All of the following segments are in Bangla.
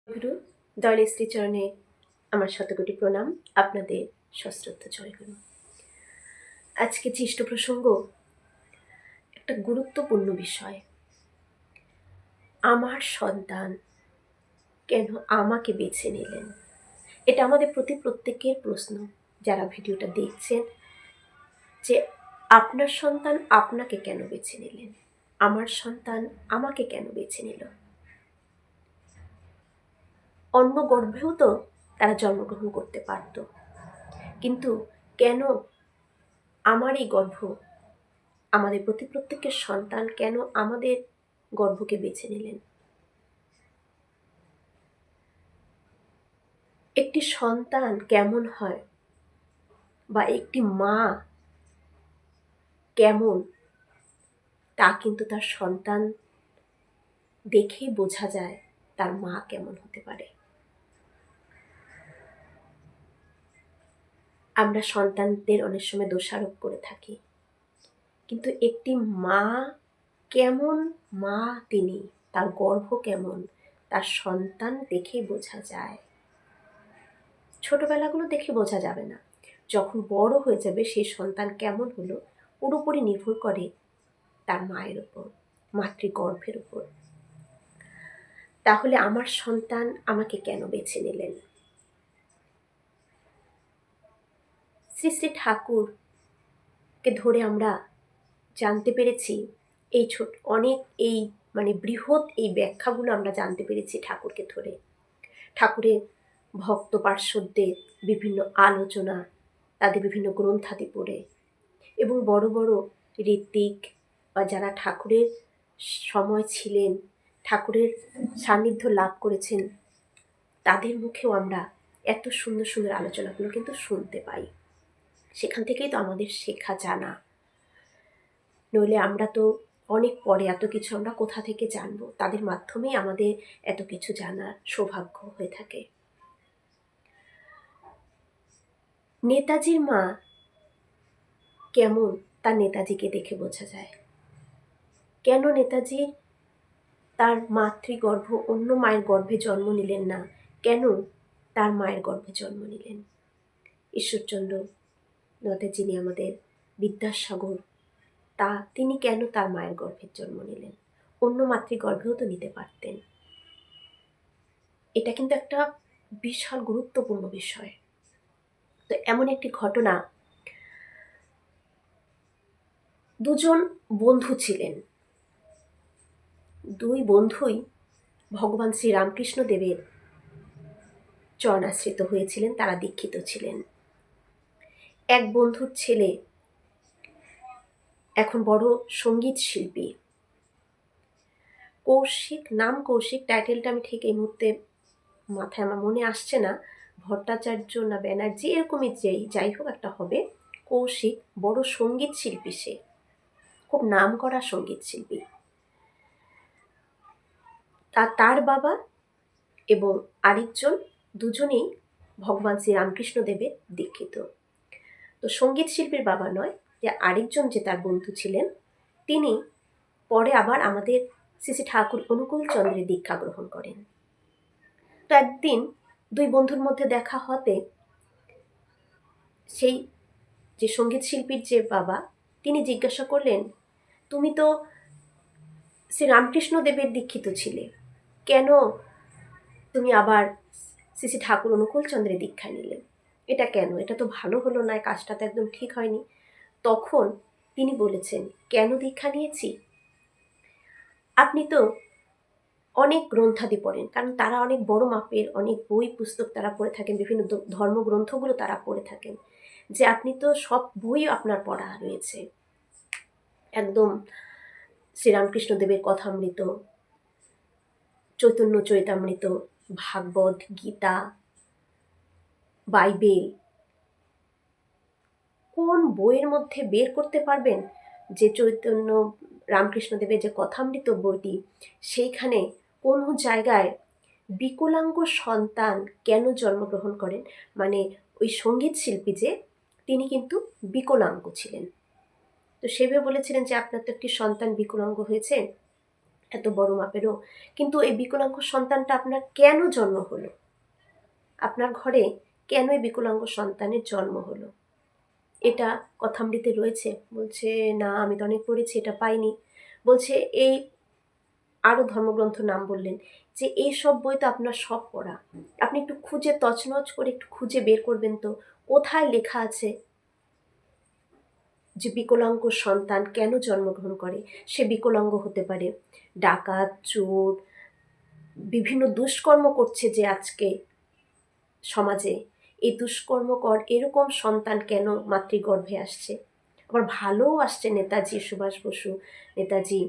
গুরু দয়াল শ্রীচরণে আমার শতকোটি প্রণাম। আপনাদের সশ্রদ্ধ জয়গুরু। আজকে চিষ্ট প্রসঙ্গ একটা গুরুত্বপূর্ণ বিষয়। আমার সন্তান কেন আমাকে বেছে নিলেন? এটা আমাদের প্রতি প্রত্যেকের প্রশ্ন যারা ভিডিওটা দেখছেন, যে আপনার সন্তান আপনাকে কেন বেছে নিলেন, আমার সন্তান আমাকে কেন বেছে নিল। অন্য গর্ভেও তো তারা জন্মগ্রহণ করতে পারত, কিন্তু কেন আমার এই গর্ভ, আমাদের প্রতি প্রত্যেকের সন্তান কেন আমাদের গর্ভকে বেছে নিলেন? একটি সন্তান কেমন হয় বা একটি মা কেমন, তা কিন্তু তার সন্তান দেখেই বোঝা যায় তার মা কেমন হতে পারে। আমরা সন্তানদের অনেক সময় দোষারোপ করে থাকি, কিন্তু একটি মা কেমন মা, তিনি তার গর্ভ কেমন, তার সন্তান দেখেই বোঝা যায়। ছোটবেলাগুলো দেখে বোঝা যাবে না, যখন বড় হয়ে যাবে সেই সন্তান কেমন হলো পুরোপুরি নির্ভর করে তার মায়ের উপর, মাতৃগর্ভের উপর। তাহলে আমার সন্তান আমাকে কেন বেছে নিলেন? শ্রী শ্রী ঠাকুরকে ধরে আমরা জানতে পেরেছি এই এই বৃহৎ এই ব্যাখ্যাগুলো আমরা জানতে পেরেছি ঠাকুরকে ধরে। ঠাকুরের ভক্ত পার্শ্বদের বিভিন্ন আলোচনা, তাদের বিভিন্ন গ্রন্থাদি পড়ে, এবং বড় বড় ঋত্বিক বা যারা ঠাকুরের সময় ছিলেন, ঠাকুরের সান্নিধ্য লাভ করেছেন, তাদের মুখেও আমরা এত সুন্দর সুন্দর আলোচনাগুলো কিন্তু শুনতে পাই। সেখান থেকেই তো আমাদের শেখা জানা, নইলে আমরা তো অনেক পরে এত কিছু আমরা কোথা থেকে জানবো? তাদের মাধ্যমেই আমাদের এত কিছু জানার সৌভাগ্য হয়ে থাকে। নেতাজির মা কেমন, তার নেতাজিকে দেখে বোঝা যায়। কেন নেতাজি তার মাতৃগর্ভ অন্য মায়ের গর্ভে জন্ম নিলেন না, কেন তার মায়ের গর্ভে জন্ম নিলেন? ঈশ্বরচন্দ্র নদের যিনি আমাদের বিদ্যাসাগর, তিনি কেন তার মায়ের গর্ভে জন্ম নিলেন? অন্য মাতৃগর্ভেও তো নিতে পারতেন। এটা কিন্তু একটা বিশাল গুরুত্বপূর্ণ বিষয়। তো এমন একটি ঘটনা, দুজন বন্ধু ছিলেন। দুই বন্ধুই ভগবান শ্রীরামকৃষ্ণ দেবের চরণাশ্রিত হয়েছিলেন, তারা দীক্ষিত ছিলেন। এক বন্ধুর ছেলে এখন বড় সঙ্গীত শিল্পী, কৌশিক, নাম কৌশিক, টাইটেলটা আমি ঠিক এই মুহূর্তে মাথায় আমার মনে আসছে না, ভট্টাচার্য না ব্যানার্জি, এরকমই যাই হোক একটা হবে। কৌশিক বড় সঙ্গীত শিল্পী, সে খুব নাম করা সঙ্গীত শিল্পী। তার বাবা এবং আরেকজন, দুজনেই ভগবান শ্রীরামকৃষ্ণ দেবের দীক্ষিত। তো সঙ্গীত শিল্পীর বাবা নয়, যে আরেকজন যে তার বন্ধু ছিলেন, তিনি পরে আবার আমাদের শ্রী শ্রী ঠাকুর অনুকূল চন্দ্রের দীক্ষা গ্রহণ করেন। তো একদিন দুই বন্ধুর মধ্যে দেখা হতে সেই যে সঙ্গীত শিল্পীর যে বাবা, তিনি জিজ্ঞাসা করলেন, তুমি তো শ্রী রামকৃষ্ণ দেবের দীক্ষিত ছিলে, কেন তুমি আবার শ্রী শ্রী ঠাকুর অনুকূল চন্দ্রের দীক্ষা নিলে? এটা কেন? এটা তো ভালো হলো না, কাজটা তো একদম ঠিক হয়নি। তখন তিনি বলেছেন, কেন দীক্ষা নিয়েছি? আপনি তো অনেক গ্রন্থাদি পড়েন, কারণ তারা অনেক বড় মাপের অনেক বই পুস্তক তারা পড়ে থাকেন, বিভিন্ন ধর্মগ্রন্থগুলো তারা পড়ে থাকেন, যে আপনি তো সব বই আপনার পড়া রয়েছে, একদম শ্রীরামকৃষ্ণ দেবের কথামৃত, চৈতন্য চৈতামৃত, ভাগবত, গীতা, বাইবেল, কোন বইয়ের মধ্যে বের করতে পারবেন যে চৈতন্য রামকৃষ্ণদেবের যে কথামৃত বইটি, সেইখানে কোনো জায়গায় বিকলাঙ্গ সন্তান কেন জন্মগ্রহণ করেন? মানে ওই সঙ্গীত শিল্পী যে, তিনি কিন্তু বিকলাঙ্গ ছিলেন। তো সেভাবে বলেছিলেন যে আপনার তো একটি সন্তান বিকলাঙ্গ হয়েছে, এত বড় মাপেরও, কিন্তু এই বিকলাঙ্গ সন্তানটা আপনার কেন জন্ম হলো? আপনার ঘরে কেন এই বিকলাঙ্গ সন্তানের জন্ম হলো? এটা কথামৃতে রয়েছে? বলছে না, আমি তো অনেক পড়েছি, এটা পাইনি। বলছে এই আরও ধর্মগ্রন্থ নাম বললেন যে এই সব বই তো আপনার সব পড়া, আপনি একটু খুঁজে তছনছ করে একটু খুঁজে বের করবেন তো কোথায় লেখা আছে যে বিকলাঙ্গ সন্তান কেন জন্মগ্রহণ করে। সে বিকলাঙ্গ হতে পারে, ডাকাত, চোর, বিভিন্ন দুষ্কর্ম করছে যে আজকে সমাজে, এই দুষ্কর্মকর এরকম সন্তান কেন মাতৃগর্ভে আসছে। আবার ভালোও আসছে, নেতাজি সুভাষ বসু, নেতাজি,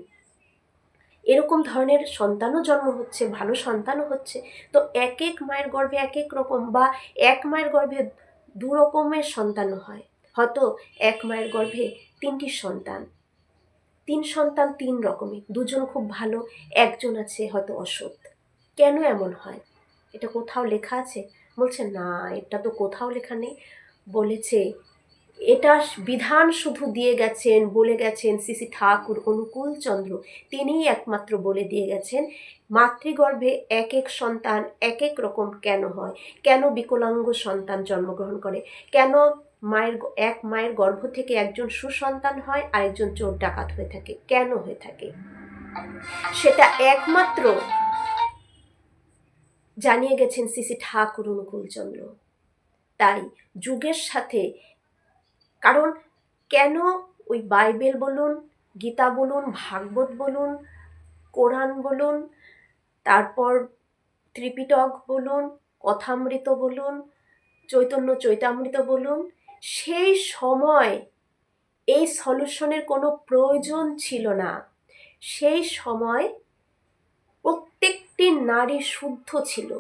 এরকম ধরনের সন্তানও জন্ম হচ্ছে, ভালো সন্তানও হচ্ছে। তো এক এক মায়ের গর্ভে এক এক রকম, বা এক মায়ের গর্ভে দু রকমের সন্তানও হয়। হয়তো এক মায়ের গর্ভে তিনটি সন্তান, তিন সন্তান তিন রকমের, দুজন খুব ভালো, একজন আছে হয়তো অসৎ। কেন এমন হয়? এটা কোথাও লেখা আছে? বলছে না, এটা তো কোথাও লেখা নেই। বলেছে এটা বিধান শুধু দিয়ে গেছেন, বলে গেছেন শ্রী শ্রী ঠাকুর অনুকূলচন্দ্র, তিনিই একমাত্র বলে দিয়ে গেছেন মাতৃগর্ভে এক এক সন্তান এক এক রকম কেন হয়, কেন বিকলাঙ্গ সন্তান জন্মগ্রহণ করে, কেন এক মায়ের গর্ভ থেকে একজন সুসন্তান হয় আরেকজন চোর ডাকাত হয়ে থাকে, কেন হয়ে থাকে, সেটা একমাত্র জানিয়ে গেছেন শ্রী শ্রী ঠাকুর অনুকূলচন্দ্র। তাই যুগের সাথে, কারণ কেন ওই বাইবেল বলুন, গীতা বলুন, ভাগবত বলুন, কোরআন বলুন, তারপর ত্রিপিটক বলুন, কথামৃত বলুন, চৈতন্য চৈতামৃত বলুন, সেই সময় এই সলিউশনের কোনো প্রয়োজন ছিল না। সেই সময় প্রত্যেকটি নারী শুদ্ধ ছিল,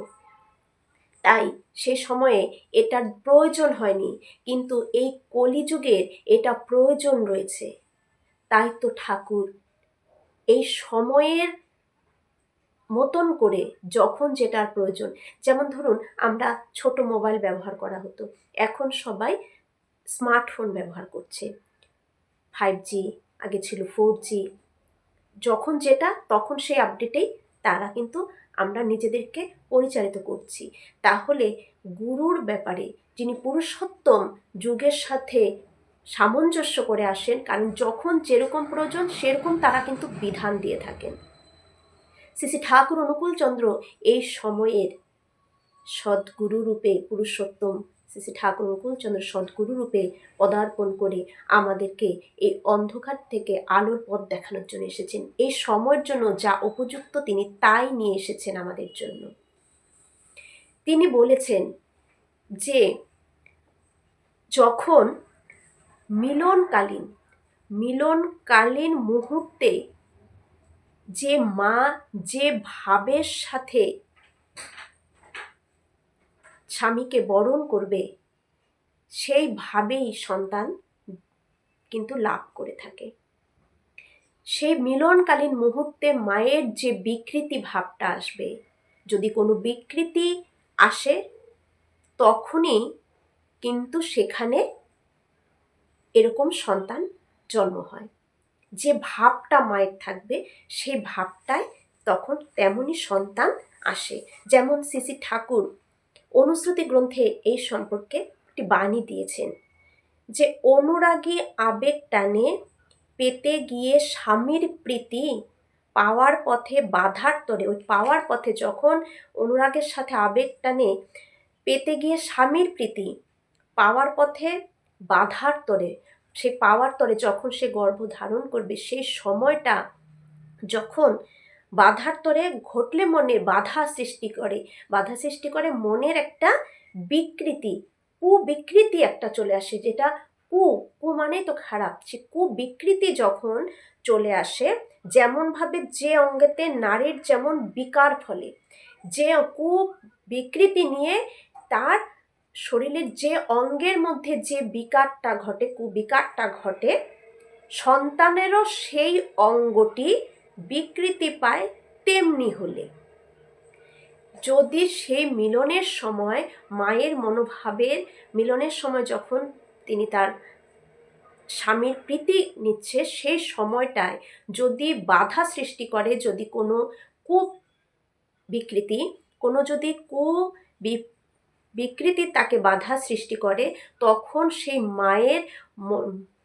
তাই সে সময়ে এটার প্রয়োজন হয়নি, কিন্তু এই কলিযুগে এটা প্রয়োজন রয়েছে। তাই তো ঠাকুর এই সময়ের মতন করে যখন যেটার প্রয়োজন, যেমন ধরুন আমরা ছোট মোবাইল ব্যবহার করা হতো, এখন সবাই স্মার্টফোন ব্যবহার করছে, 5G, আগে ছিল 4G, যখন যেটা তখন সেই আপডেটেই তারা কিন্তু আমরা নিজেদেরকে পরিচালিত করছি। তাহলে গুরুর ব্যাপারে, যিনি পুরুষোত্তম, যুগের সাথে সামঞ্জস্য করে আসেন, কারণ যখন যেরকম প্রয়োজন সেরকম তারা কিন্তু বিধান দিয়ে থাকেন। শ্রী শ্রী ঠাকুর অনুকূলচন্দ্র এই সময়ের সদ্গুরু রূপে, পুরুষোত্তম শ্রী শ্রী ঠাকুর অনুকূলচন্দ্র সদ্গুরু রূপে পদার্পণ করে আমাদেরকে এই অন্ধকার থেকে আলোর পথ দেখানোর জন্য এসেছেন। এই সময়ের জন্য যা উপযুক্ত তিনি তাই নিয়ে এসেছেন আমাদের জন্য। তিনি বলেছেন যে যখন মিলনকালীন মুহূর্তে যে মা যে ভাবের সাথে স্বামীকে বরণ করবে, সেই ভাবেই সন্তান কিন্তু লাভ করে থাকে। সেই মিলনকালীন মুহূর্তে মায়ের যে বিকৃতি ভাবটা আসবে, যদি কোনো বিকৃতি আসে তখনই কিন্তু সেখানে এরকম সন্তান জন্ম হয়। যে ভাবটা মায়ের থাকবে সেই ভাবটায় তখন তেমনই সন্তান আসে। যেমন শ্রী শ্রী ঠাকুর অনুশ্রুতি গ্রন্থে এই সম্পর্কে একটি বাণী দিয়েছেন যে অনুরাগী আবেগ টানে পেতে গিয়ে স্বামীর প্রীতি পাওয়ার পথে বাধার তরে, ওই পাওয়ার পথে যখন অনুরাগের সাথে আবেগ টানে পেতে গিয়ে স্বামীর প্রীতি পাওয়ার পথে বাধার তরে, সে পাওয়ার তরে যখন সে গর্ভ ধারণ করবে, সেই সময়টা যখন বাধার তরে ঘটলে মনে বাধা সৃষ্টি করে মনের একটা বিকৃতি, কুবিকৃতি একটা চলে আসে, যেটা কু মানে তো খারাপ, সে কুবিকৃতি যখন চলে আসে, যেমনভাবে যে অঙ্গেতে নারীর যেমন বিকার ফলে, যে কুবিকৃতি নিয়ে তার শরীরের যে অঙ্গের মধ্যে যে বিকারটা ঘটে, কুবিকারটা ঘটে, সন্তানেরও সেই অঙ্গটি বিকৃতি পায়। তেমনি হলে যদি সেই মিলনের সময় মায়ের মনোভাবের মিলনের সময় যখন তিনি তার স্বামীর প্রীতি নিচ্ছে, সেই সময়টায় যদি বাধা সৃষ্টি করে, যদি কোনো বিকৃতি, কোনো যদি বিকৃতি তাকে বাধা সৃষ্টি করে, তখন সেই মায়ের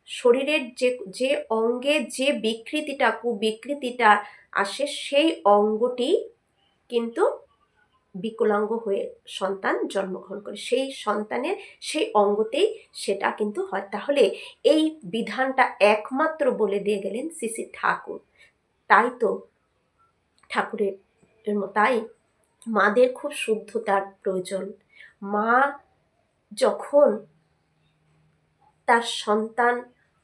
শরীরের যে যে অঙ্গে যে কুবিকৃতিটা আসে, সেই অঙ্গটি কিন্তু বিকলাঙ্গ হয়ে সন্তান জন্মগ্রহণ করে, সেই সন্তানের সেই অঙ্গতেই সেটা কিন্তু হয়। তাহলে এই বিধানটা একমাত্র বলে দিয়ে গেলেন শ্রী শ্রী ঠাকুর। তাই তো ঠাকুরের তাই মাদের খুব শুদ্ধতার প্রয়োজন। মা যখন তার সন্তান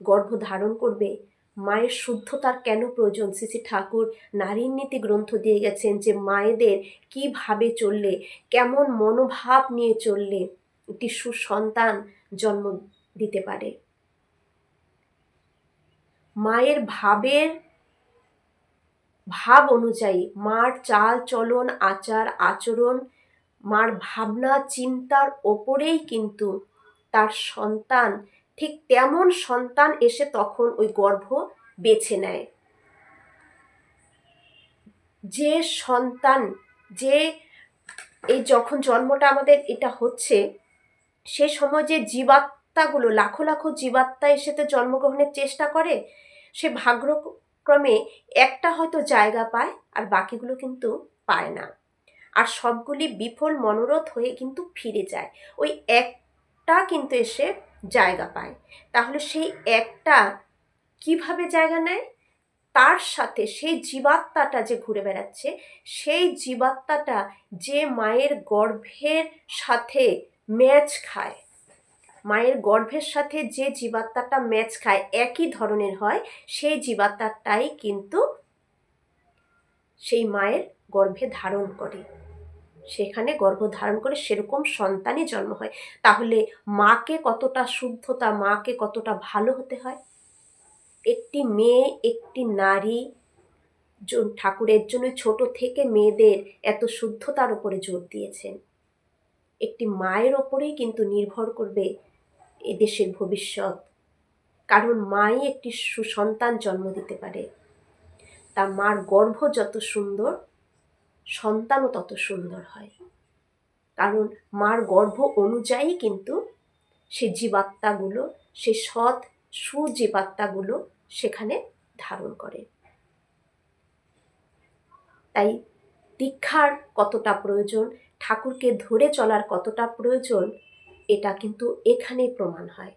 গর্ভধারণ করবে, মায়ের শুদ্ধতার কেন প্রয়োজন? শ্রী শ্রী ঠাকুর নারীর নীতি গ্রন্থ দিয়ে গেছেন যে মায়েদের কিভাবে চললে, কেমন মনোভাব নিয়ে চললে একটি সুসন্তান জন্ম দিতে পারে। মায়ের ভাব অনুযায়ী মার চাল চলন, আচার আচরণ, মার ভাবনা চিন্তার ওপরেই কিন্তু তার সন্তান, ঠিক তেমন সন্তান এসে তখন ওই গর্ভ বেছে নেয়। যে সন্তান, যে এই যখন জন্মটা আমাদের এটা হচ্ছে, সে সময় যে জীবাত্মাগুলো, লাখো লাখো জীবাত্মা এসে তো জন্মগ্রহণের চেষ্টা করে, সে ভাগ্যক্রমে একটা হয়তো জায়গা পায়, আর বাকিগুলো কিন্তু পায় না, আর সবগুলি বিফল মনোরথ হয়ে কিন্তু ফিরে যায়। ওই একটা কিন্তু এসে জায়গা পায়। তাহলে সেই একটা কিভাবে জায়গা নেয়? তার সাথে সেই জীবাত্মাটা যে ঘুরে বেড়াচ্ছে, সেই জীবাত্মাটা যে মায়ের গর্ভের সাথে ম্যাচ খায়, মায়ের গর্ভের সাথে যে জীবাত্মাটা ম্যাচ খায়, একই ধরনের হয়, সেই জীবাত্মাটাই কিন্তু সেই মায়ের গর্ভে ধারণ করে, সেখানে গর্ভধারণ করে সেরকম সন্তানই জন্ম হয়। তাহলে মাকে কতটা শুদ্ধতা, মাকে কতটা ভালো হতে হয়। একটি মেয়ে, একটি নারী, ঠাকুরের জন্য ছোট থেকে মেয়েদের এত শুদ্ধতার উপরে জোর দিয়েছেন। একটি মায়ের ওপরেই কিন্তু নির্ভর করবে এদেশের ভবিষ্যৎ, কারণ মাই একটি সুসন্তান জন্ম দিতে পারে। তা মার গর্ভ যত সুন্দর, সন্তানও তত সুন্দর হয়, কারণ মার গর্ভ অনুযায়ী কিন্তু সে জীবাত্মাগুলো, সে সৎ সুজীবাত্মাগুলো সেখানে ধারণ করে। তাই দীক্ষার কতটা প্রয়োজন, ঠাকুরকে ধরে চলার কতটা প্রয়োজন, এটা কিন্তু এখানেই প্রমাণ হয়।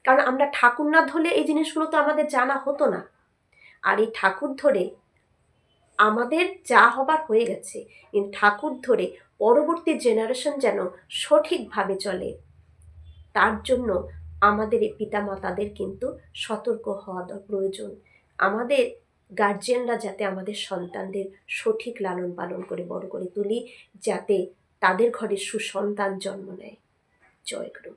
কারণ আমরা ঠাকুর না ধরলে এই জিনিসগুলো তো আমাদের জানা হতো না। আর এই ঠাকুর ধরে আমাদের যা হবার হয়ে গেছে, কিন্তু ঠাকুর ধরে পরবর্তী জেনারেশন যেন সঠিকভাবে চলে, তার জন্য আমাদের এই পিতামাতাদের কিন্তু সতর্ক হওয়া প্রয়োজন। আমাদের গার্জিয়ানরা যাতে আমাদের সন্তানদের সঠিক লালন পালন করে বড় করে তুলি, যাতে তাদের ঘরে সুসন্তান জন্ম নেয়। জয় গুরু।